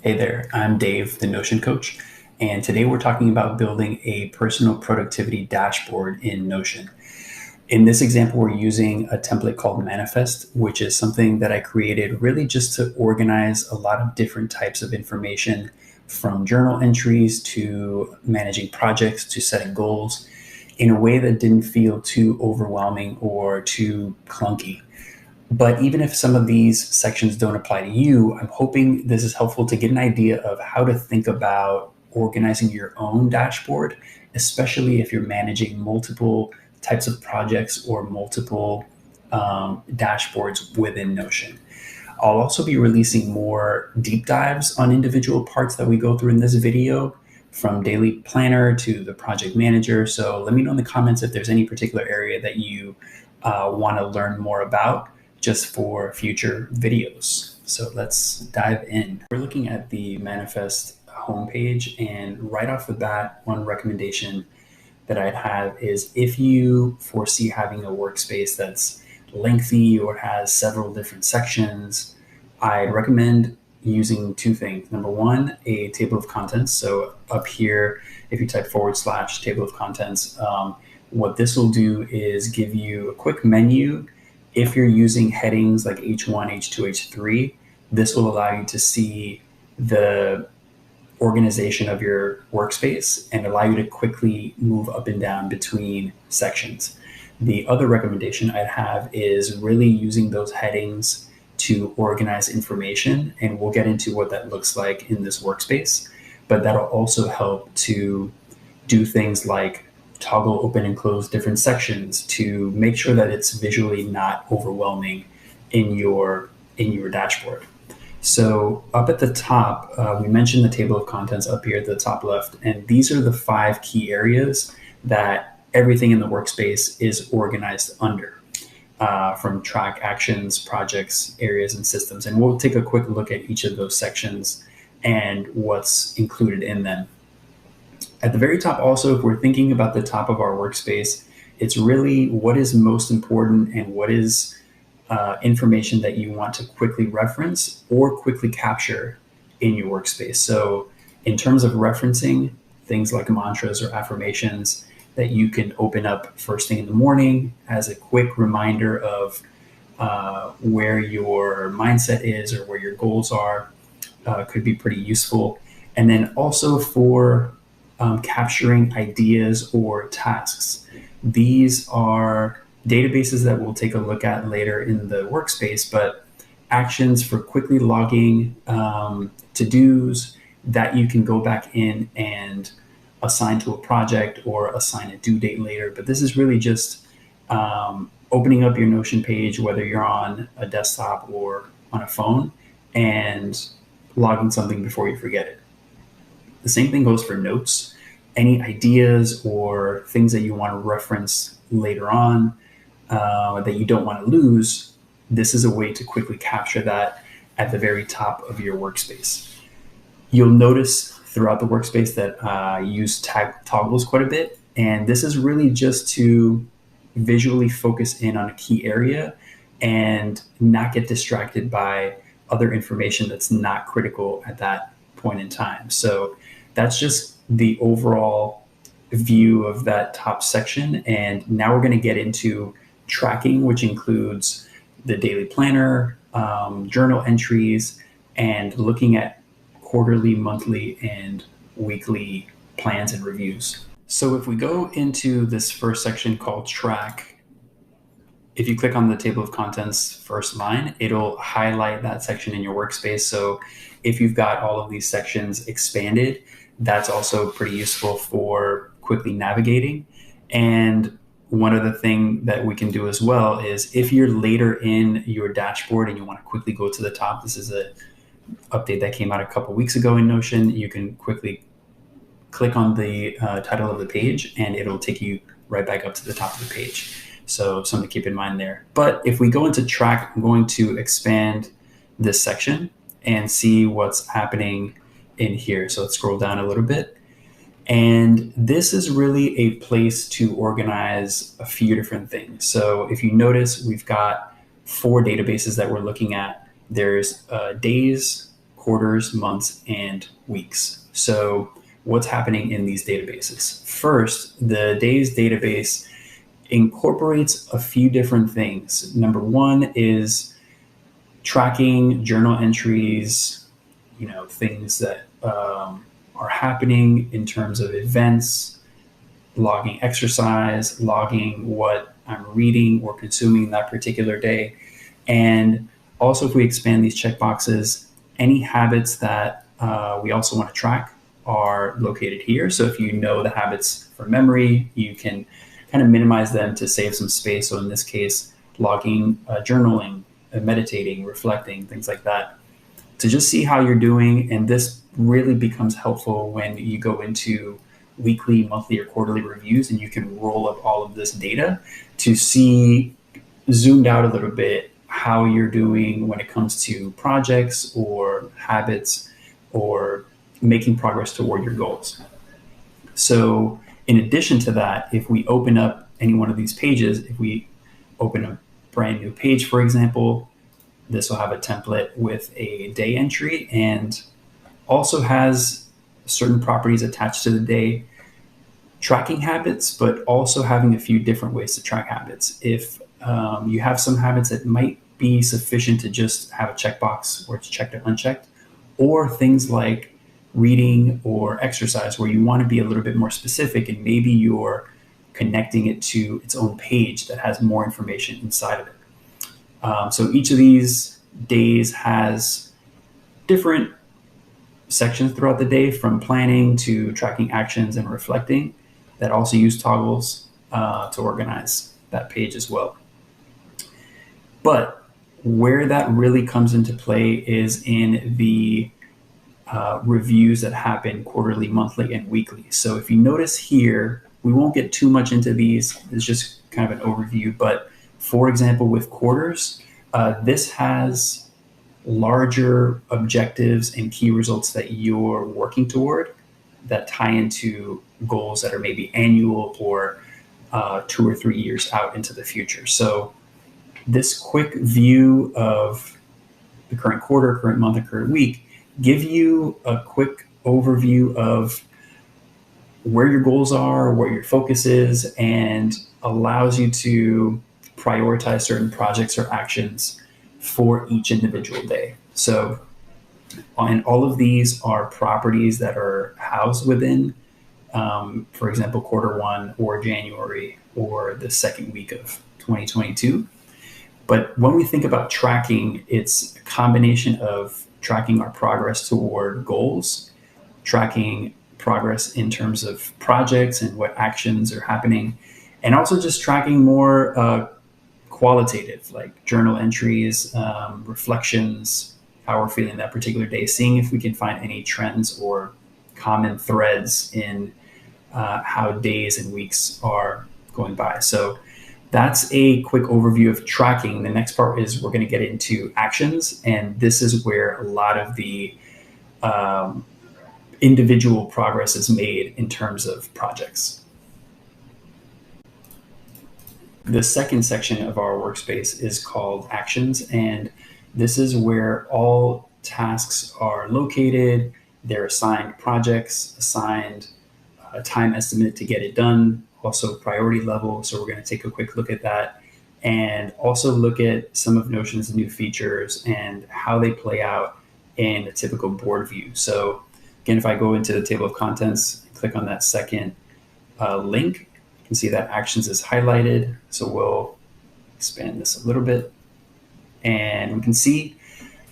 Hey there, I'm Dave, the Notion coach, and today we're talking about building a personal productivity dashboard in Notion. In this example, we're using a template called Manifest, which is something that I created really just to organize a lot of different types of information, from journal entries to managing projects to setting goals, in a way that didn't feel too overwhelming or too clunky. But even if some of these sections don't apply to you, I'm hoping this is helpful to get an idea of how to think about organizing your own dashboard, especially if you're managing multiple types of projects or multiple dashboards within Notion. I'll also be releasing more deep dives on individual parts that we go through in this video, from daily planner to the project manager. So let me know in the comments if there's any particular area that you want to learn more about, just for future videos. So let's dive in. We're looking at the Manifest homepage, and right off the bat, one recommendation that I'd have is, if you foresee having a workspace that's lengthy or has several different sections, I'd recommend using two things. Number one, a table of contents. So up here, if you type / table of contents, what this will do is give you a quick menu. If you're using headings like H1, H2, H3, this will allow you to see the organization of your workspace and allow you to quickly move up and down between sections. The other recommendation I'd have is really using those headings to organize information, and we'll get into what that looks like in this workspace. But that'll also help to do things like toggle open and close different sections to make sure that it's visually not overwhelming in your dashboard. So up at the top, we mentioned the table of contents up here at the top left, and these are the 5 key areas that everything in the workspace is organized under, from track, actions, projects, areas, and systems. And we'll take a quick look at each of those sections and what's included in them. At the very top also, if we're thinking about the top of our workspace, it's really what is most important and what is information that you want to quickly reference or quickly capture in your workspace. So in terms of referencing, things like mantras or affirmations that you can open up first thing in the morning as a quick reminder of where your mindset is or where your goals are, could be pretty useful. And then also for capturing ideas or tasks. These are databases that we'll take a look at later in the workspace, but actions for quickly logging to-dos that you can go back in and assign to a project or assign a due date later. But this is really just opening up your Notion page, whether you're on a desktop or on a phone, and logging something before you forget it. The same thing goes for notes. Any ideas or things that you want to reference later on that you don't want to lose, this is a way to quickly capture that at the very top of your workspace. You'll notice throughout the workspace that I use toggles quite a bit, and this is really just to visually focus in on a key area and not get distracted by other information that's not critical at that point in time. So that's just the overall view of that top section. And now we're going to get into tracking, which includes the daily planner, journal entries, and looking at quarterly, monthly, and weekly plans and reviews. So if we go into this first section called track, if you click on the table of contents first line, it'll highlight that section in your workspace. So if you've got all of these sections expanded, that's also pretty useful for quickly navigating. And one other thing that we can do as well is, if you're later in your dashboard and you want to quickly go to the top, this is an update that came out a couple weeks ago in Notion. You can quickly click on the title of the page and it'll take you right back up to the top of the page. So something to keep in mind there. But if we go into track, I'm going to expand this section and see what's happening in here. So let's scroll down a little bit. And this is really a place to organize a few different things. So if you notice, we've got 4 databases that we're looking at. There's days, quarters, months, and weeks. So what's happening in these databases? First, the days database incorporates a few different things. Number one is tracking journal entries, things that are happening in terms of events, logging exercise, logging what I'm reading or consuming that particular day. And also, if we expand these checkboxes, any habits that we also want to track are located here. So if you know the habits from memory, you can kind of minimize them to save some space. So in this case, logging, journaling, meditating, reflecting, things like that, to just see how you're doing. And this really becomes helpful when you go into weekly, monthly, or quarterly reviews, and you can roll up all of this data to see, zoomed out a little bit, how you're doing when it comes to projects or habits or making progress toward your goals. So in addition to that, if we open up any one of these pages, if we open a brand new page, for example, this will have a template with a day entry and also has certain properties attached to the day, tracking habits, but also having a few different ways to track habits. If you have some habits that might be sufficient to just have a checkbox where it's checked or unchecked, or things like reading or exercise where you want to be a little bit more specific and maybe you're connecting it to its own page that has more information inside of it. So each of these days has different sections throughout the day, from planning to tracking actions and reflecting, that also use toggles to organize that page as well. But where that really comes into play is in the reviews that happen quarterly, monthly, and weekly. So if you notice here, we won't get too much into these. It's just kind of an overview. But for example, with quarters, this has larger objectives and key results that you're working toward that tie into goals that are maybe annual or 2 or 3 years out into the future. So this quick view of the current quarter, current month, and current week give you a quick overview of where your goals are, where your focus is, and allows you to prioritize certain projects or actions for each individual day. So, and all of these are properties that are housed within, for example, quarter one or January or the second week of 2022. But when we think about tracking, it's a combination of tracking our progress toward goals, tracking progress in terms of projects and what actions are happening, and also just tracking more qualitative, like journal entries, reflections, how we're feeling that particular day, seeing if we can find any trends or common threads in how days and weeks are going by. So that's a quick overview of tracking. The next part is we're going to get into actions, and this is where a lot of the individual progress is made in terms of projects. The second section of our workspace is called actions, and this is where all tasks are located. They're assigned projects, assigned a time estimate to get it done, also priority level. So we're going to take a quick look at that and also look at some of Notion's new features and how they play out in a typical board view. So again, if I go into the table of contents, click on that second link, you can see that actions is highlighted. So we'll expand this a little bit, and we can see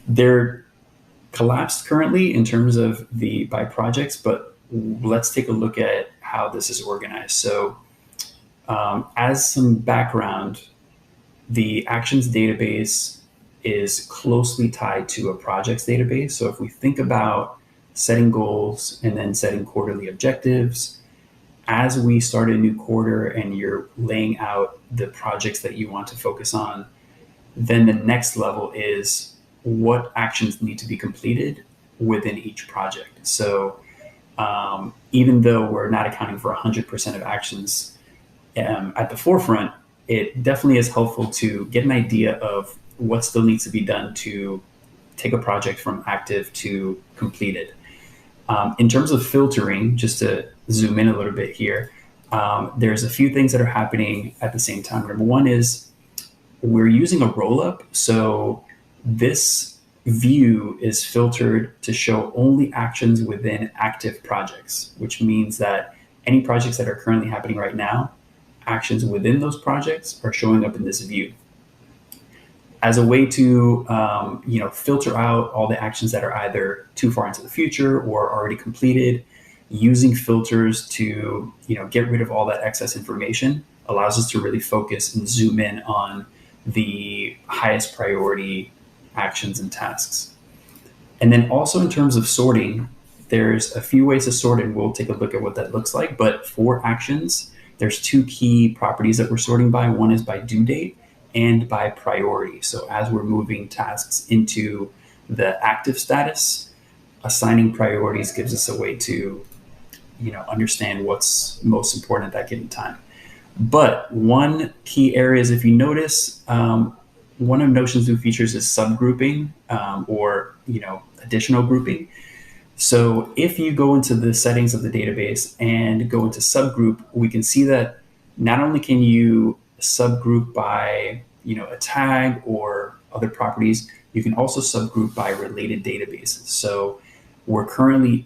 they're collapsed currently in terms of the by projects, but let's take a look at how this is organized. So as some background, the actions database is closely tied to a projects database. So if we think about setting goals and then setting quarterly objectives, as we start a new quarter and you're laying out the projects that you want to focus on, then the next level is what actions need to be completed within each project. So even though we're not accounting for 100% of actions at the forefront, it definitely is helpful to get an idea of what still needs to be done to take a project from active to completed. In terms of filtering, just to zoom in a little bit here, there's a few things that are happening at the same time. Number one is we're using a roll-up. So this view is filtered to show only actions within active projects, which means that any projects that are currently happening right now, actions within those projects are showing up in this view. As a way to filter out all the actions that are either too far into the future or already completed, using filters to get rid of all that excess information allows us to really focus and zoom in on the highest priority actions and tasks. And then also in terms of sorting, there's a few ways to sort, and we'll take a look at what that looks like. But for actions, there's two key properties that we're sorting by. One is by due date and by priority. So as we're moving tasks into the active status, assigning priorities gives us a way to understand what's most important at that given time. But one key area is, if you notice, one of Notion's new features is subgrouping or additional grouping. So if you go into the settings of the database and go into subgroup, we can see that not only can you subgroup by a tag or other properties, you can also subgroup by related databases. So we're currently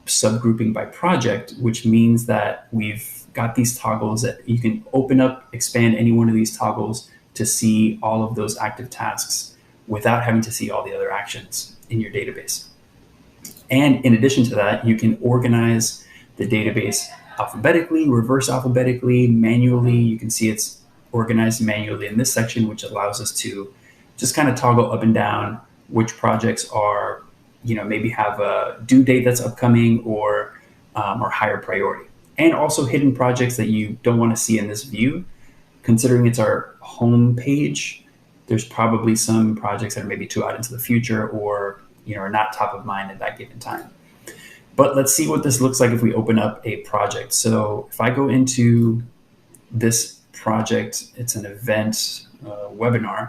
subgrouping by project, which means that we've got these toggles that you can open up, expand any one of these toggles to see all of those active tasks without having to see all the other actions in your database. And in addition to that, you can organize the database alphabetically, reverse alphabetically, manually. You can see it's organized manually in this section, which allows us to just kind of toggle up and down which projects are, maybe have a due date that's upcoming or higher priority. And also hidden projects that you don't want to see in this view. Considering it's our home page, there's probably some projects that are maybe too out into the future or are not top of mind at that given time. But let's see what this looks like if we open up a project. So if I go into this project, it's an event webinar,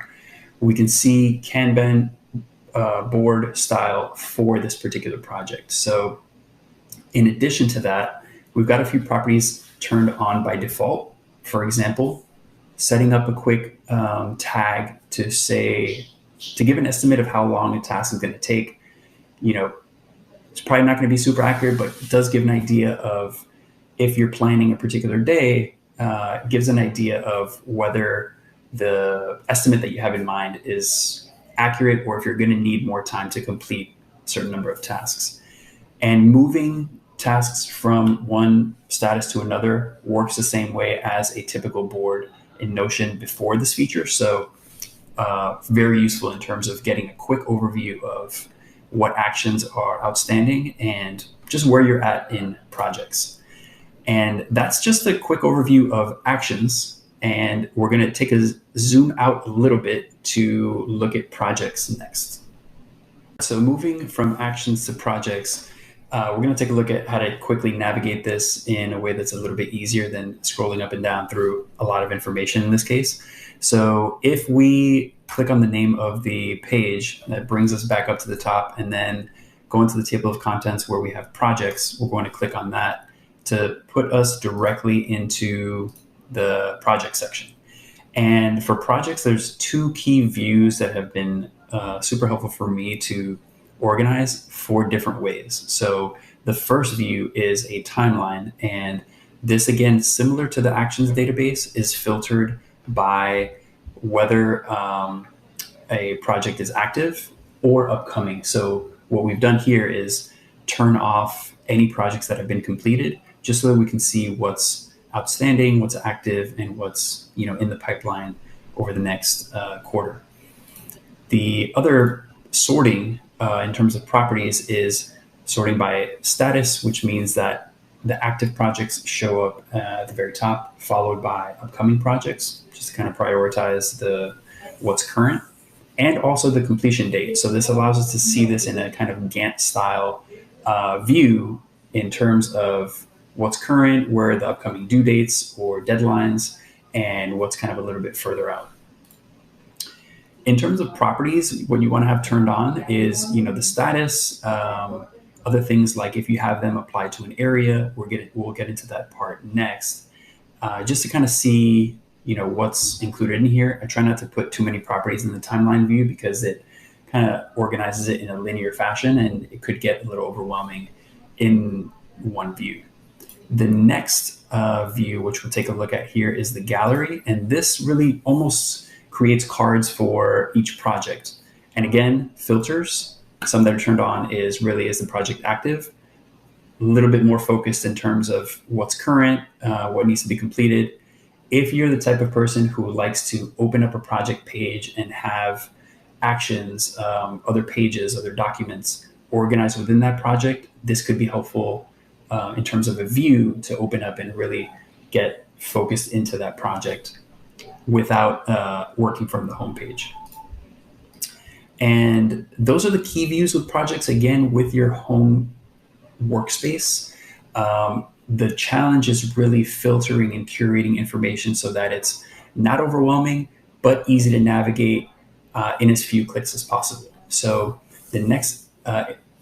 we can see Kanban board style for this particular project. So in addition to that, we've got a few properties turned on by default. For example, setting up a quick tag to give an estimate of how long a task is going to take. It's probably not going to be super accurate, but it does give an idea of, if you're planning a particular day, gives an idea of whether the estimate that you have in mind is accurate or if you're going to need more time to complete a certain number of tasks. And moving tasks from one status to another works the same way as a typical board in Notion before this feature. So very useful in terms of getting a quick overview of what actions are outstanding and just where you're at in projects. And that's just a quick overview of actions. And we're going to take a zoom out a little bit to look at projects next. So moving from actions to projects, we're going to take a look at how to quickly navigate this in a way that's a little bit easier than scrolling up and down through a lot of information in this case. So if we click on the name of the page, that brings us back up to the top, and then go into the table of contents where we have projects, we're going to click on that to put us directly into the project section. And for projects, there's two key views that have been super helpful for me to organize 4 different ways. So the first view is a timeline, and this, again, similar to the actions database, is filtered by whether a project is active or upcoming. So what we've done here is turn off any projects that have been completed, just so that we can see what's outstanding, what's active, and what's in the pipeline over the next quarter. The other sorting in terms of properties is sorting by status, which means that the active projects show up at the very top, followed by upcoming projects, just to kind of prioritize what's current, and also the completion date. So this allows us to see this in a kind of Gantt style view in terms of what's current, where are the upcoming due dates or deadlines, and what's kind of a little bit further out. In terms of properties, what you want to have turned on is, the status, other things like if you have them applied to an area. We'll get into that part next, just to kind of see, what's included in here. I try not to put too many properties in the timeline view because it kind of organizes it in a linear fashion, and it could get a little overwhelming in one view. The next view, which we'll take a look at here, is the gallery. And this really almost creates cards for each project. And again, filters, some that are turned on is the project active, a little bit more focused in terms of what's current, what needs to be completed. If you're the type of person who likes to open up a project page and have actions, other pages, other documents organized within that project, this could be helpful in terms of a view to open up and really get focused into that project without working from the homepage. And those are the key views with projects, again, with your home workspace. The challenge is really filtering and curating information so that it's not overwhelming, but easy to navigate in as few clicks as possible. So the next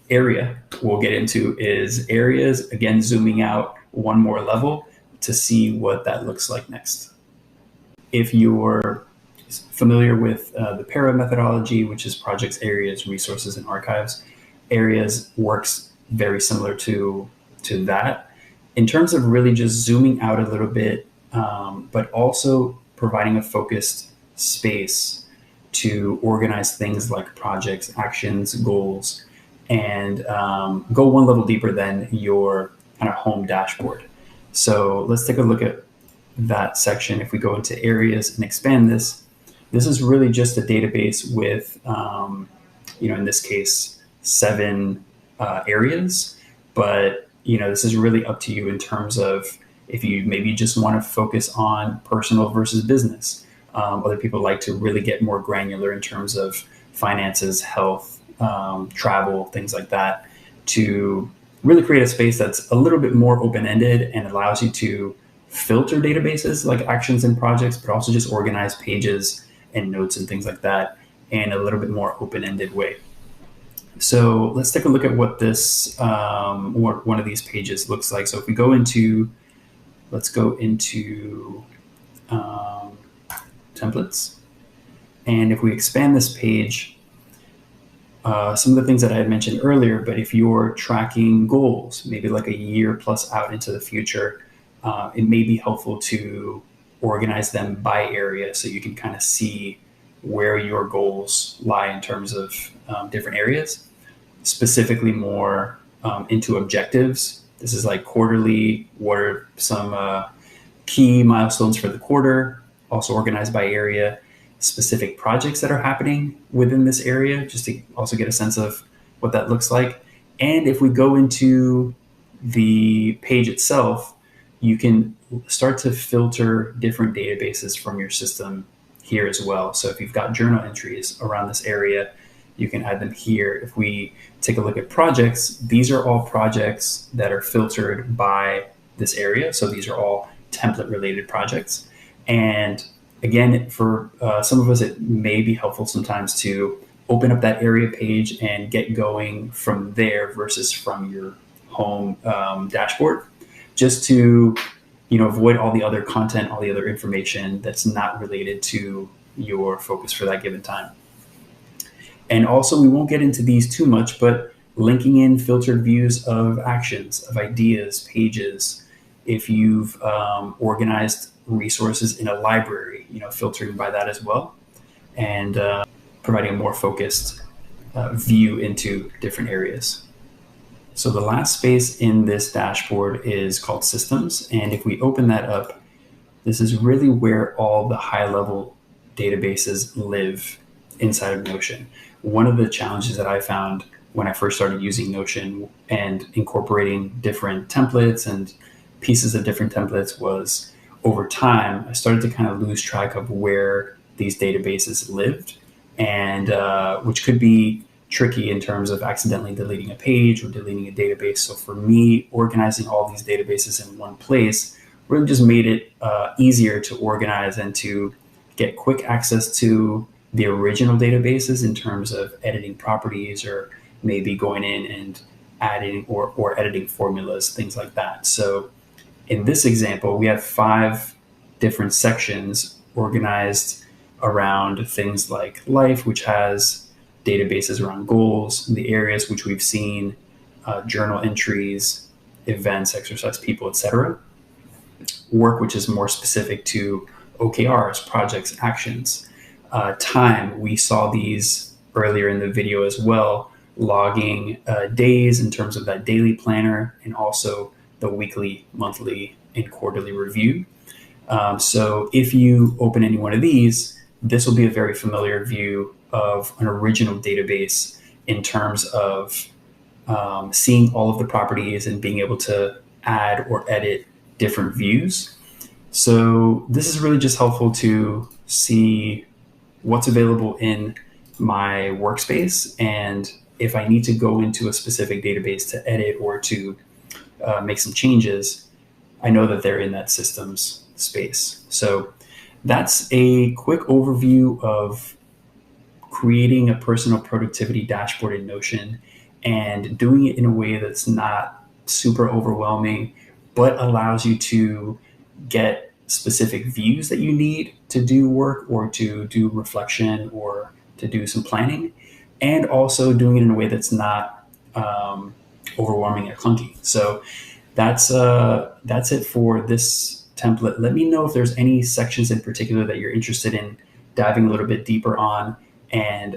area we'll get into is areas, again, zooming out one more level to see what that looks like next. If you're familiar with the PARA methodology, which is projects, areas, resources, and archives, areas works very similar to that in terms of really just zooming out a little bit, but also providing a focused space to organize things like projects, actions, goals, and go one level deeper than your kind of home dashboard. So let's take a look at that section. If we go into areas and expand this is really just a database with, in this case, 7 areas. But, this is really up to you in terms of if you maybe just want to focus on personal versus business. Other people like to really get more granular in terms of finances, health, travel, things like that, to really create a space that's a little bit more open-ended and allows you to filter databases like actions and projects, but also just organize pages and notes and things like that in a little bit more open-ended way. So let's take a look at what this one of these pages looks like. So if we go into, let's go into templates, and if we expand this page, some of the things that I had mentioned earlier, but if you're tracking goals, maybe like a year plus out into the future, it may be helpful to organize them by area so you can kind of see where your goals lie in terms of different areas, specifically more into objectives. This is like quarterly, what are some key milestones for the quarter, also organized by area, specific projects that are happening within this area, just to also get a sense of what that looks like. And if we go into the page itself, you can start to filter different databases from your system here as well. So if you've got journal entries around this area, you can add them here. If we take a look at projects, these are all projects that are filtered by this area. So these are all template related projects. And again, for some of us, it may be helpful sometimes to open up that area page and get going from there versus from your home dashboard, just to avoid all the other content, all the other information that's not related to your focus for that given time. And also, we won't get into these too much, but linking in filtered views of actions, of ideas, pages. If you've organized resources in a library, filtering by that as well, and providing a more focused view into different areas. So the last space in this dashboard is called Systems. And if we open that up, this is really where all the high-level databases live inside of Notion. One of the challenges that I found when I first started using Notion and incorporating different templates and pieces of different templates was, over time, I started to kind of lose track of where these databases lived, and which could be tricky in terms of accidentally deleting a page or deleting a database. So for me, organizing all these databases in one place really just made it easier to organize and to get quick access to the original databases in terms of editing properties or maybe going in and adding or editing formulas, things like that. So in this example, we have 5 different sections organized around things like life, which has databases around goals, the areas which we've seen, journal entries, events, exercise, people, etc. Work, which is more specific to OKRs, projects, actions. Time, we saw these earlier in the video as well, logging days in terms of that daily planner, and also the weekly, monthly, and quarterly review. So if you open any one of these, this will be a very familiar view of an original database in terms of seeing all of the properties and being able to add or edit different views. So this is really just helpful to see what's available in my workspace, and if I need to go into a specific database to edit or to make some changes, I know that they're in that systems space. So that's a quick overview of creating a personal productivity dashboard in Notion and doing it in a way that's not super overwhelming, but allows you to get specific views that you need to do work or to do reflection or to do some planning, and also doing it in a way that's not overwhelming or clunky. So that's it for this template. Let me know if there's any sections in particular that you're interested in diving a little bit deeper on, and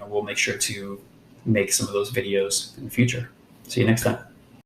we'll make sure to make some of those videos in the future. See you next time.